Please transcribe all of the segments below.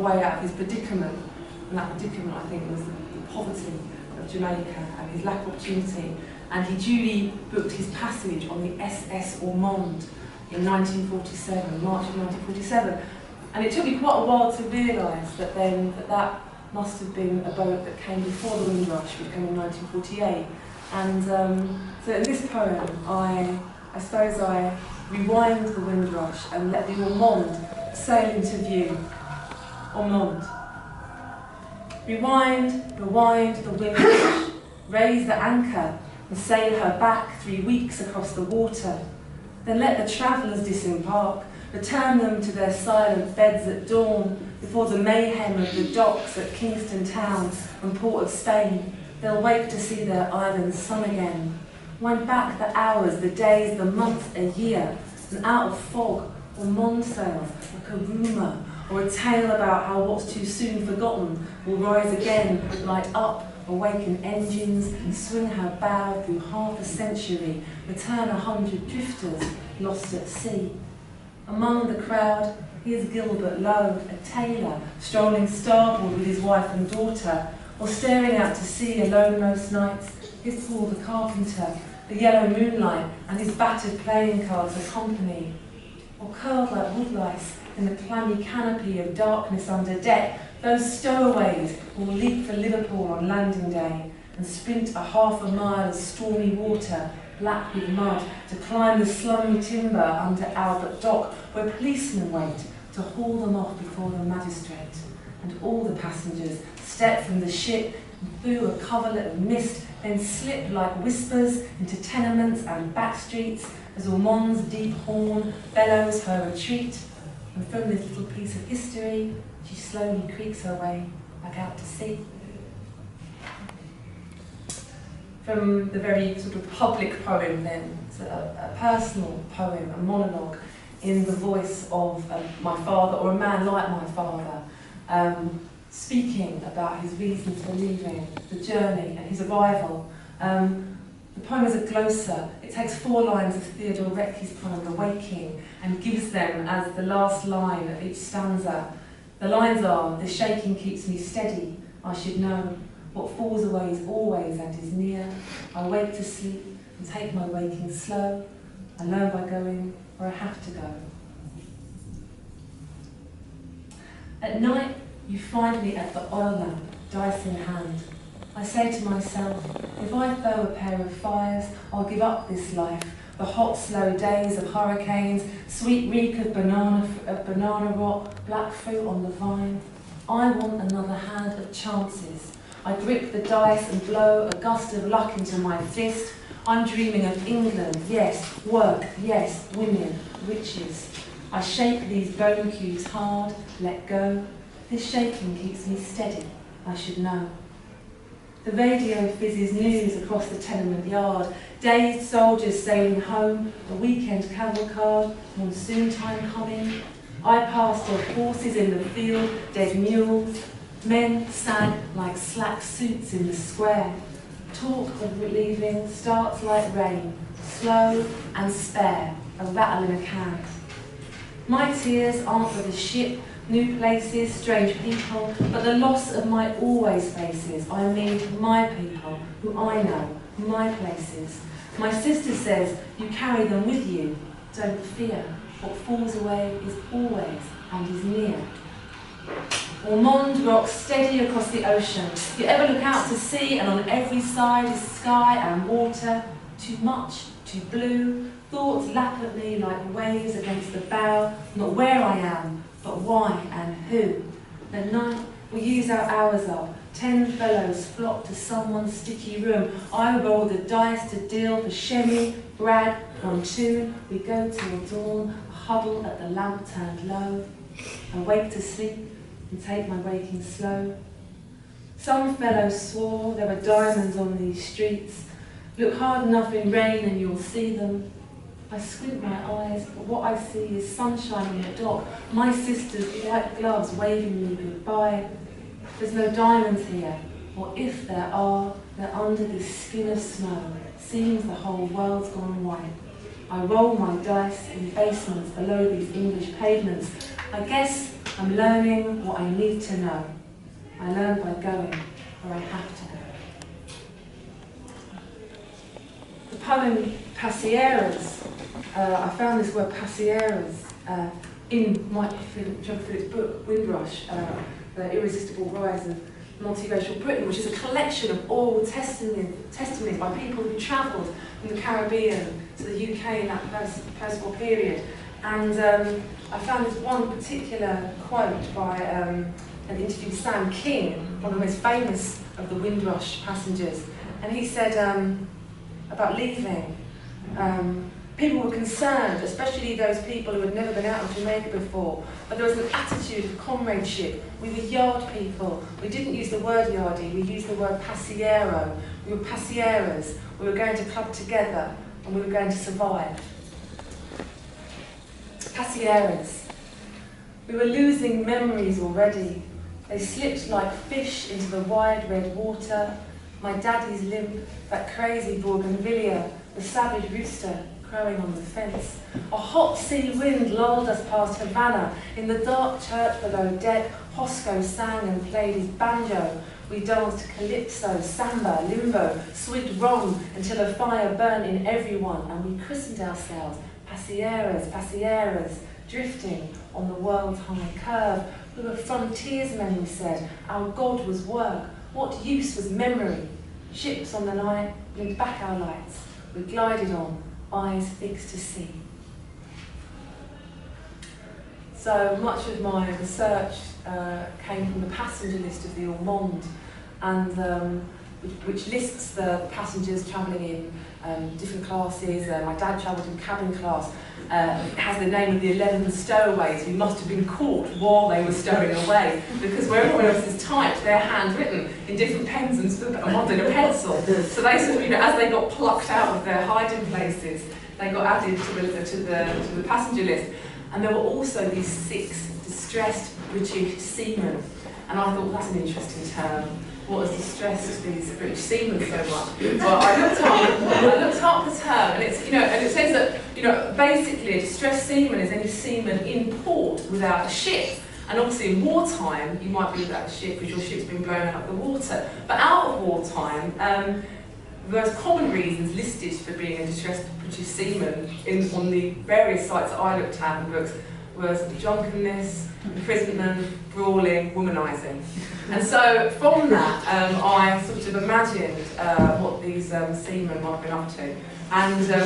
way out of his predicament. And that predicament, I think, was the poverty of Jamaica and his lack of opportunity. And he duly booked his passage on the SS Ormonde in 1947, March of 1947. And it took me quite a while to realise that then that must have been a boat that came before the Windrush, which came in 1948. And so in this poem, I suppose I rewind the Windrush and let the Ormonde sail into view. Ormonde. Rewind the Windrush, raise the anchor and sail her back 3 weeks across the water. Then let the travellers disembark, return them to their silent beds at dawn, before the mayhem of the docks at Kingston Town and Port of Spain. They'll wake to see their island sun again. Wind back the hours, the days, the months, a year, and out of fog or Ormonde sails like a rumour or a tale about how what's too soon forgotten will rise again, light up, awaken engines, and swing her bow through half a century, return 100 drifters lost at sea. Among the crowd, here's Gilbert Lowe, a tailor, strolling starboard with his wife and daughter, or staring out to sea alone most nights. Here's Paul the carpenter, the yellow moonlight, and his battered playing cards accompany. Or curled like woodlice in the clammy canopy of darkness under deck, those stowaways will leap for Liverpool on landing day and sprint a half a mile of stormy water, black with mud, to climb the slummy timber under Albert Dock, where policemen wait to haul them off before the magistrate. And all the passengers step from the ship and through a coverlet of mist, then slip like whispers into tenements and back streets as Ormonde's deep horn bellows her retreat. And from this little piece of history, she slowly creaks her way back out to sea. From the very sort of public poem then, it's a personal poem, a monologue in the voice of my father, or a man like my father, speaking about his reasons for leaving, the journey and his arrival. The poem is a glossa. It takes 4 lines of Theodore Recky's poem, The Waking, and gives them as the last line of each stanza. The lines are, the shaking keeps me steady, I should know. What falls away is always and is near. I wake to sleep and take my waking slow. I learn by going where I have to go. At night, you find me at the oil lamp, dice in hand. I say to myself, if I throw a pair of fires, I'll give up this life. The hot, slow days of hurricanes, sweet reek of banana rot, black fruit on the vine. I want another hand of chances. I grip the dice and blow a gust of luck into my fist. I'm dreaming of England, yes, work, yes, women, riches. I shake these bone cubes hard, let go. This shaking keeps me steady, I should know. The radio fizzes news across the tenement yard. Dazed soldiers sailing home, a weekend cavalcade, monsoon time coming. I pass dead horses in the field, dead mules. Men sag like slack suits in the square. Talk of leaving starts like rain, slow and spare, a rattle in a can. My tears aren't for the ship, new places, strange people, but the loss of my always faces. I mean my people, who I know, my places. My sister says, you carry them with you. Don't fear, what falls away is always and is near. Ormonde rocks steady across the ocean. You ever look out to sea and on every side is sky and water. Too much, too blue. Thoughts lap at me like waves against the bow. Not where I am, but why and who. At night, we use our hours up. 10 fellows flock to someone's sticky room. I roll the dice to deal for shemmy, brag, pontoon. We go till dawn, huddle at the lamp turned low. I wake to sleep and take my waking slow. Some fellows swore there were diamonds on these streets. Look hard enough in rain and you'll see them. I squint my eyes, but what I see is sunshine on the dock, my sister's white gloves waving me goodbye. There's no diamonds here, or if there are, they're under this skin of snow. Seems the whole world's gone white. I roll my dice in basements below these English pavements. I guess I'm learning what I need to know. I learn by going where I have to go. The poem Pasieras, I found this word Pasieras in John Philip's book, Windrush, The Irresistible Rise of Multiracial Britain, which is a collection of oral testimonies by people who travelled from the Caribbean to the UK in that post-war period. And I found this one particular quote by an interviewed Sam King, one of the most famous of the Windrush passengers. And he said about leaving, people were concerned, especially those people who had never been out of Jamaica before, but there was an attitude of comradeship. We were yard people. We didn't use the word yardie, we used the word pasiero. We were pasieras. We were going to club together and we were going to survive. Pasieras. We were losing memories already. They slipped like fish into the wide red water. My daddy's limp, that crazy bougainvillea, the savage rooster crowing on the fence. A hot sea wind lulled us past Havana. In the dark church below deck, Hosco sang and played his banjo. We danced calypso, samba, limbo, sweet rum, until a fire burned in everyone, and we christened ourselves Pasieras, Pasieras, drifting on the world's high curve. We were frontiersmen, we said. Our God was work. What use was memory? Ships on the night blinked back our lights. We glided on, eyes fixed to sea. So much of my research came from the passenger list of the Ormonde, and which lists the passengers travelling in different classes. My dad travelled in cabin class. It has the name of the 11 stowaways who must have been caught while they were stowing away, because where everyone else is typed, they're handwritten in different pens and one's in a pencil. So they sort of, as they got plucked out of their hiding places, they got added to the passenger list. And there were also these 6 distressed British seamen. And I thought, well, that's an interesting term. What has distressed these British seamen so much? Well, I looked up the term, and it's, and it says that, basically a distressed seaman is any seaman in port without a ship. And obviously in wartime, you might be without a ship because your ship's been blown out of the water. But out of wartime, the most common reasons listed for being a distressed British seaman on the various sites that I looked at in the books was drunkenness, imprisonment, brawling, womanising. And so from that, I sort of imagined what these seamen might have been up to. And these are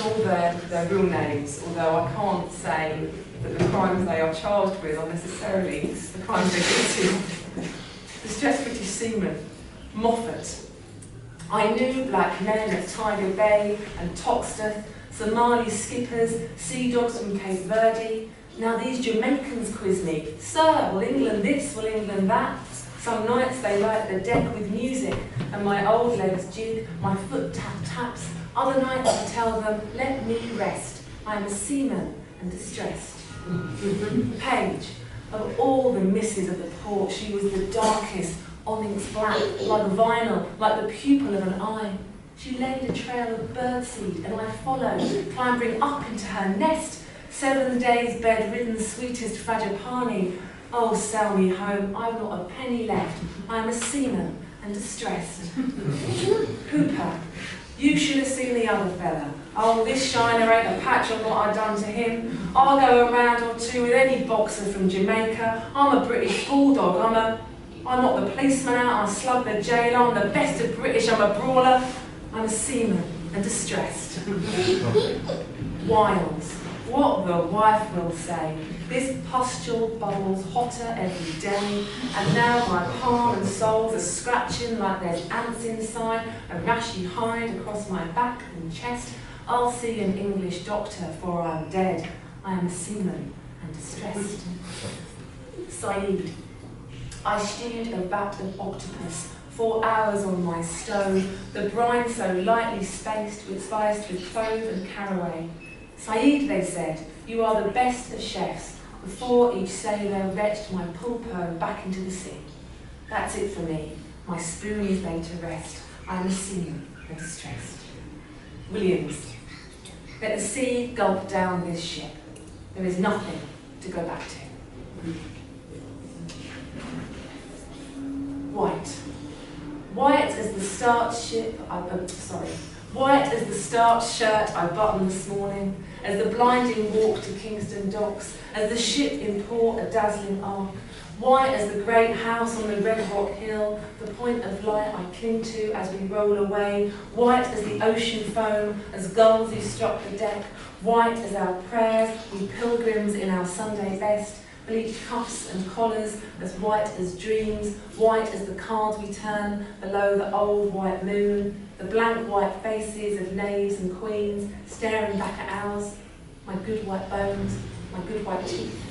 all their real names, although I can't say that the crimes they are charged with are necessarily the crimes they're guilty of. Distressed British seamen, Moffat. I knew black men at Tiger Bay and Toxteth, Somali skippers, sea dogs from Cape Verde. Now these Jamaicans quiz me. Sir, will England this, will England that? Some nights they light the deck with music, and my old legs jig, my foot taps. Other nights I tell them, let me rest. I am a seaman and distressed. Page, of all the misses of the port, she was the darkest, onyx black, like vinyl, like the pupil of an eye. She laid a trail of birdseed, and I followed, clambering up into her nest. 7 days bedridden, sweetest fragipani. Oh, sell me home, I've not a penny left. I am a seaman and distressed. Hooper, you should have seen the other fella. Oh, this shiner ain't a patch on what I've done to him. I'll go a round or two with any boxer from Jamaica. I'm a British bulldog, I'm not the policeman out, I slug the jail, I'm the best of British, I'm a brawler. I'm a seaman and distressed. Wiles, what the wife will say. This pustule bubbles hotter every day, and now my palm and soles are scratching like there's ants inside, a rashy hide across my back and chest. I'll see an English doctor, for I'm dead. I am a seaman and distressed. Saeed, I stewed a vat of octopus 4 hours on my stove, the brine so lightly spiced with clove and caraway. Saeed, they said, you are the best of chefs. Before each sailor retched my pulpo back into the sea. That's it for me. My spoon is laid to rest. I am a seaman and distressed. Williams, let the sea gulp down this ship. There is nothing to go back to. white. White as the starched white as the starched shirt I buttoned this morning, as the blinding walk to Kingston docks, as the ship in port a dazzling arc. White as the great house on the red rock hill, the point of light I cling to as we roll away. White as the ocean foam, as gulls who struck the deck. White as our prayers, we pilgrims in our Sunday best. Bleached cuffs and collars, as white as dreams. White as the cards we turn below the old white moon. The blank white faces of knaves and queens staring back at ours. My good white bones, my good white teeth.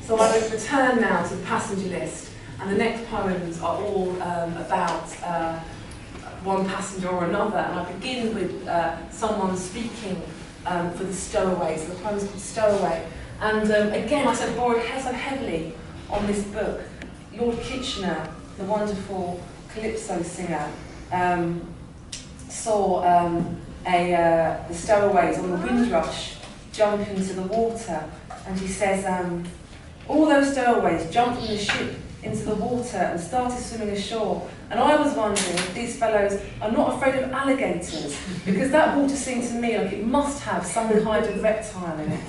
So I would return now to the passenger list, and the next poems are all about one passenger or another, and I begin with someone speaking for the stowaways. The poem is called Stowaway, and again I said borrowed so heavily on this book. Lord Kitchener, the wonderful calypso singer, saw the stowaways on the Windrush jump into the water, and he says, all those stowaways jumped from the ship into the water and started swimming ashore. And I was wondering if these fellows are not afraid of alligators, because that water seemed to me like it must have some kind of reptile in it.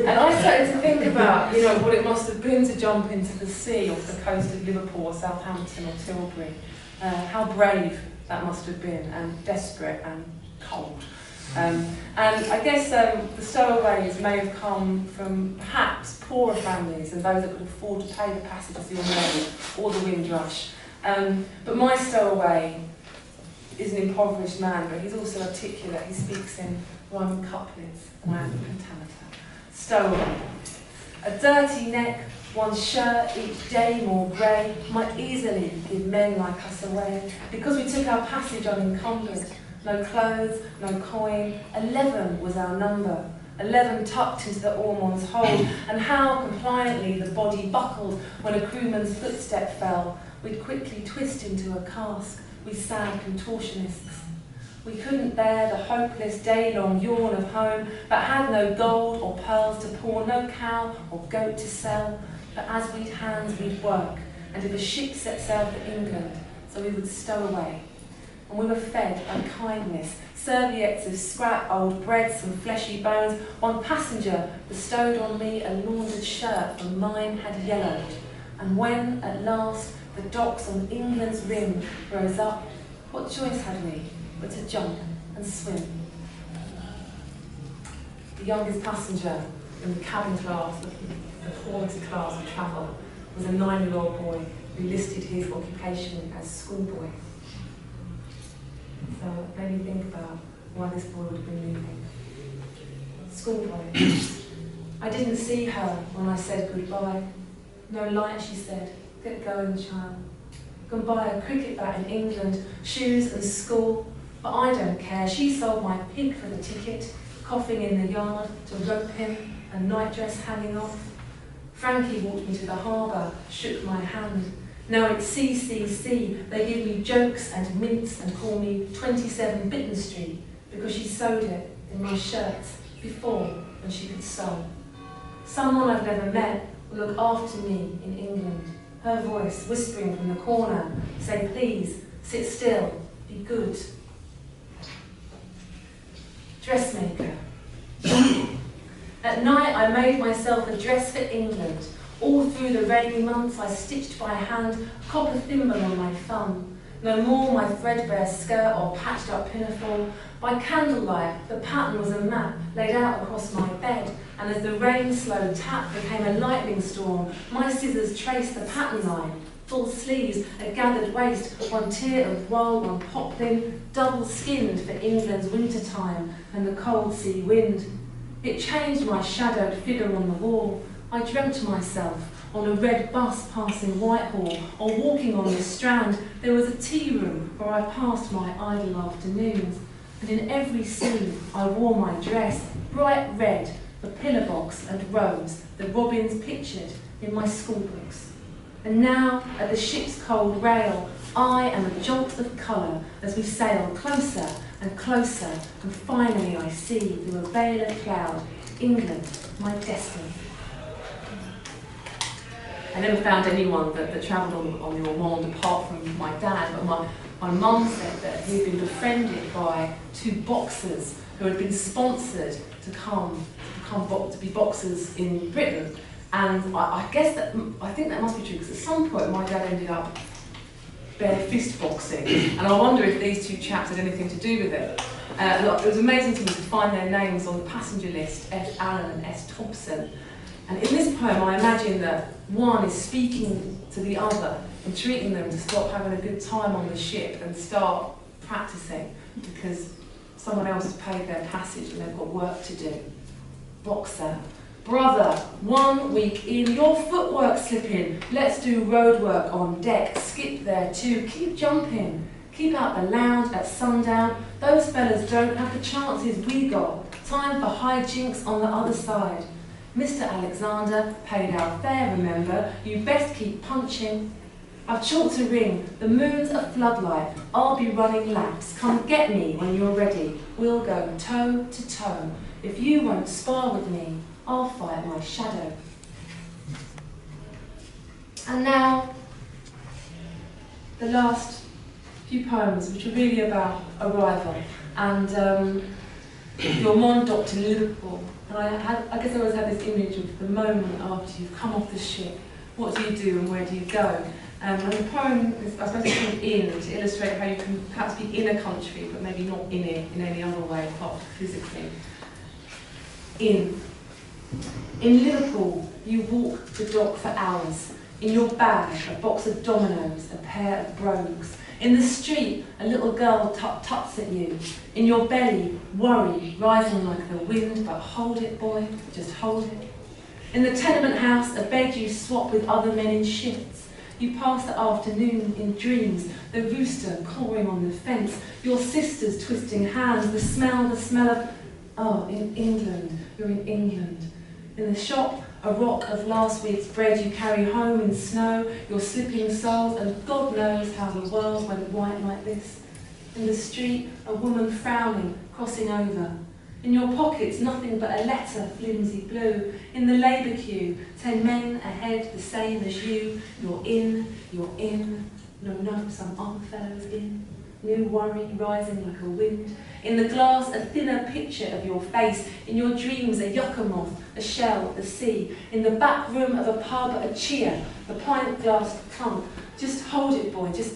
And I started to think about, what it must have been to jump into the sea off the coast of Liverpool or Southampton or Tilbury. How brave that must have been, and desperate and cold. And I guess the stowaways may have come from perhaps poorer families and those that could afford to pay the passage of the Ormonde or the Windrush. But my stowaway is an impoverished man, but he's also articulate. He speaks in rhyming couplets, and I am pentameter. Stowaway. A dirty neck, one shirt each day more grey, might easily give men like us away, because we took our passage unencumbered. No clothes, no coin, 11 was our number. 11 tucked into the Ormonde's hold, and how compliantly the body buckled when a crewman's footstep fell. We'd quickly twist into a cask, we sad contortionists. We couldn't bear the hopeless day-long yawn of home, but had no gold or pearls to pawn, no cow or goat to sell. But as we'd hands, we'd work, and if a ship set sail for England, so we would stow away. And we were fed by kindness, serviettes of scrap old bread, some fleshy bones. One passenger bestowed on me a laundered shirt, for mine had yellowed. And when, at last, the docks on England's rim rose up, what choice had we but to jump and swim? The youngest passenger in the cabin class, the poorest class of travel, was a 9-year-old boy who listed his occupation as schoolboy. So it made me think about why this boy would have been leaving. Schoolboy. I didn't see her when I said goodbye. No light, she said. Get going, child. Can buy a cricket bat in England, shoes and school. But I don't care. She sold my pig for the ticket, coughing in the yard to rope him, a nightdress hanging off. Frankie walked me to the harbour, shook my hand. Now it's CCC, they give me jokes and mints and call me 27 Bitten Street because she sewed it in my shirts before when she could sew. Someone I've never met will look after me in England. Her voice whispering from the corner, say please, sit still, be good. Dressmaker. At night I made myself a dress for England. All through the rainy months I stitched by hand, a copper thimble on my thumb. No more my threadbare skirt or patched up pinafore. By candlelight the pattern was a map laid out across my bed, and as the rain slow tap became a lightning storm, my scissors traced the pattern line. Full sleeves, a gathered waist, one tier of wool, one poplin, double-skinned for England's winter time and the cold sea wind. It changed my shadowed figure on the wall. I dreamt myself on a red bus passing Whitehall, or walking on the Strand. There was a tea room where I passed my idle afternoons, and in every scene I wore my dress, bright red, the pillar box and rose, the robins pictured in my schoolbooks. And now, at the ship's cold rail, I am a jolt of colour as we sail closer and closer, and finally I see through a veil of cloud England, my destiny. I never found anyone that travelled on the Ormonde apart from my dad, but my mum said that he'd been befriended by two boxers who had been sponsored to be boxers in Britain. And I think that must be true, because at some point my dad ended up bare fist boxing, and I wonder if these two chaps had anything to do with it. It was amazing to me to find their names on the passenger list, F. Allen and S. Thompson. And in this poem I imagine that one is speaking to the other, entreating them to stop having a good time on the ship and start practicing, because someone else has paid their passage and they've got work to do. Boxer. Brother, 1 week in, your footwork slipping. Let's do road work on deck. Skip there too. Keep jumping. Keep out the lounge at sundown. Those fellas don't have the chances we got. Time for hijinks on the other side. Mr. Alexander paid our fare, remember. You best keep punching. I've chalked a ring. The moon's a floodlight. I'll be running laps. Come get me when you're ready. We'll go toe to toe. If you won't spar with me, I'll fight my shadow. And now, the last few poems, which are really about arrival. And the Ormonde docked in Liverpool. And I guess I always had this image of the moment after you've come off the ship. What do you do and where do you go? And the poem is, I suppose, it's called In, to illustrate how you can perhaps be in a country, but maybe not in it in any other way apart from physically. In Liverpool, you walk the dock for hours. In your bag, a box of dominoes, a pair of brogues. In the street, a little girl tuts at you. In your belly, worry rising like the wind, but hold it, boy, just hold it. In the tenement house, a bed you swap with other men in shifts. You pass the afternoon in dreams, the rooster clawing on the fence, your sisters twisting hands, the smell of... Oh, in England, you're in England. In the shop, a rock of last week's bread you carry home in snow, your slipping soles, and God knows how the world went white like this. In the street, a woman frowning, crossing over. In your pockets, nothing but a letter, flimsy blue. In the labour queue, 10 men ahead, the same as you. You're in. No, some other fellow's in. New worry rising like a wind. In the glass, a thinner picture of your face. In your dreams, a yucca moth, a shell, the sea. In the back room of a pub, a cheer, the pint glass clunk. Just hold it, boy, just...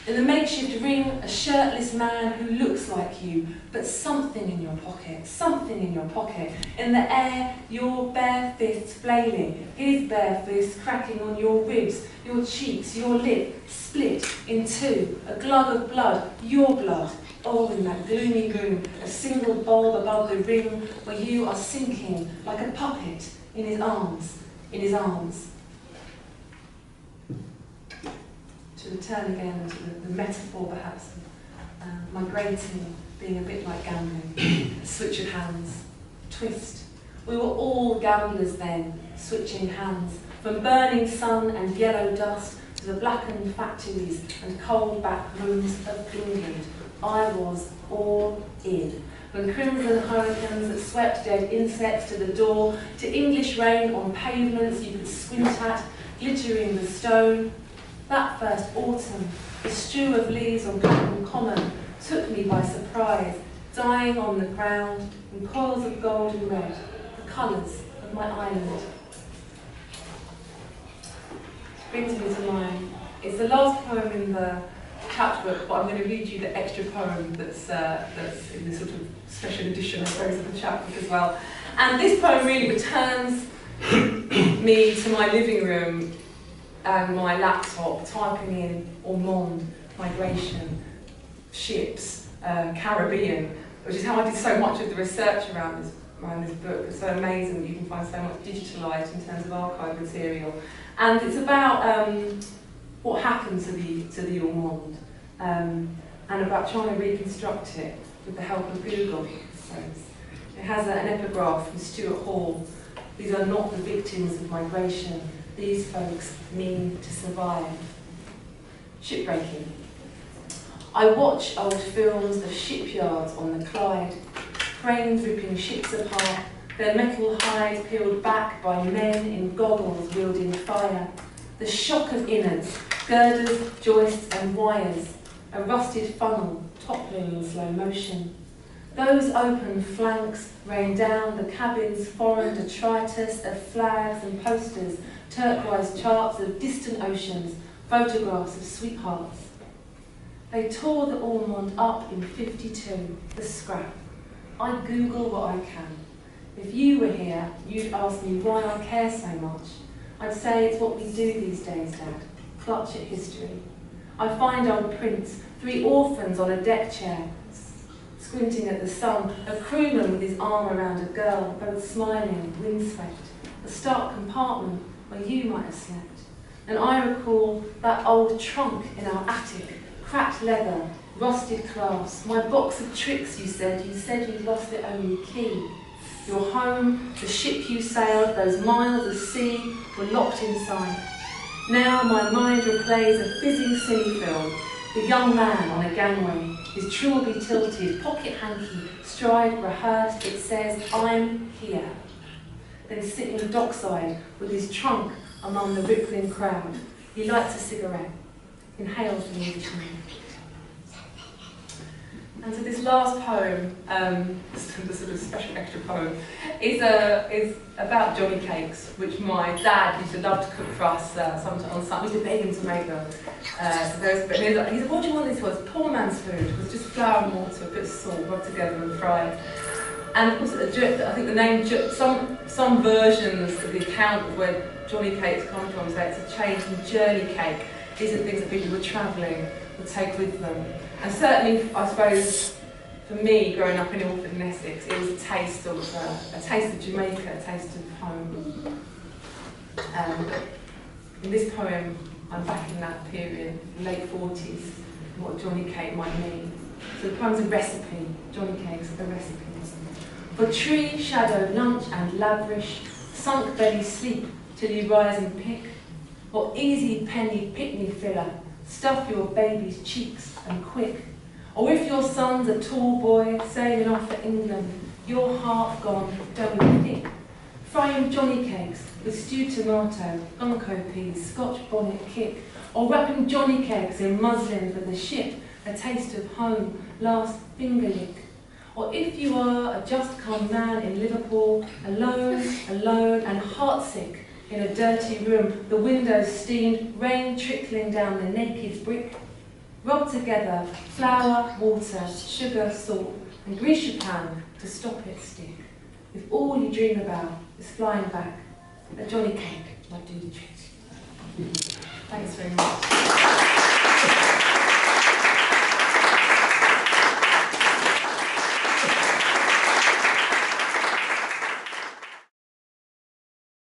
In the makeshift ring, a shirtless man who looks like you, but something in your pocket. In the air, your bare fists flailing, his bare fist cracking on your ribs, your cheeks, your lip split in two, a glug of blood, your blood, all in that gloomy room, a single bulb above the ring where you are sinking like a puppet in his arms. To return again to the metaphor perhaps of migrating being a bit like gambling, a switch of hands, twist. We were all gamblers then, switching hands, from burning sun and yellow dust to the blackened factories and cold back rooms of England. I was all in. From crimson hurricanes that swept dead insects to the door, to English rain on pavements you could squint at, glittering the stone. That first autumn, the stew of leaves on Clapham Common took me by surprise, dying on the ground in coils of gold and red, the colours of my island. Brings me to mind. It's the last poem in the chapbook, but I'm going to read you the extra poem that's in this sort of special edition, I suppose, of the chapbook as well. And this poem really returns me to my living room and my laptop, typing in Ormonde, migration, ships, Caribbean, which is how I did so much of the research around this book. It's so amazing that you can find so much digitalised in terms of archive material. And it's about what happened to the Ormonde, and about trying to reconstruct it with the help of Google, I suppose. It has an epigraph from Stuart Hall. These are not the victims of migration. These folks mean to survive. Shipbreaking. I watch old films of shipyards on the Clyde, cranes ripping ships apart, their metal hide peeled back by men in goggles wielding fire. The shock of innards, girders, joists and wires, a rusted funnel toppling in slow motion. Those open flanks rain down the cabin's foreign detritus of flags and posters, turquoise charts of distant oceans, photographs of sweethearts. They tore the Ormonde up in 52, the scrap. I Google what I can. If you were here, you'd ask me why I care so much. I'd say it's what we do these days, Dad. Clutch at history. I find old prints, 3 orphans on a deck chair, squinting at the sun, a crewman with his arm around a girl, both smiling, windswept, a stark compartment where you might have slept. And I recall that old trunk in our attic, cracked leather, rusted clasp, my box of tricks, you said you'd lost the only key. Your home, the ship you sailed, those miles of sea were locked inside. Now my mind replays a fizzing cine film, the young man on a gangway, his trilby tilted, pocket hanky, stride rehearsed, it says, I'm here. Then sitting dockside with his trunk among the rippling crowd, he lights a cigarette, inhales the Englishman. And so this last poem, the sort of special extra poem, is about Johnny cakes, which my dad used to love to cook for us sometimes on Sunday. We used to beg him to make them. He said, what do you want this was? Poor man's food. It was just flour and water, a bit of salt, rubbed together and fried. And of course, I think the name, some versions of the account of where Johnny cakes come from say it's a change from journey cake. These are things that people who were travelling would take with them. And certainly, I suppose, for me, growing up in Ilford and Essex, it was a taste of Jamaica, a taste of home. In this poem, I'm back in that period, late 40s, what Johnny cake might mean. So the poem's a recipe, Johnny cake's a recipe. For tree, shadow, lunch and lavish, sunk belly sleep till you rise and pick, or easy penny pickney filler, stuff your baby's cheeks and quick. Or if your son's a tall boy sailing off for England, your heart gone doughy thick. Frying Johnny cakes with stewed tomato, unco peas, Scotch bonnet kick. Or wrapping Johnny cakes in muslin for the ship, a taste of home, last finger lick. Or if you are a just come man in Liverpool, alone and heartsick, in a dirty room, the windows steamed, rain trickling down the naked brick. Rub together flour, water, sugar, salt, and grease your pan to stop it stick. If all you dream about is flying back, a Johnny cake might do the trick. Thanks very much.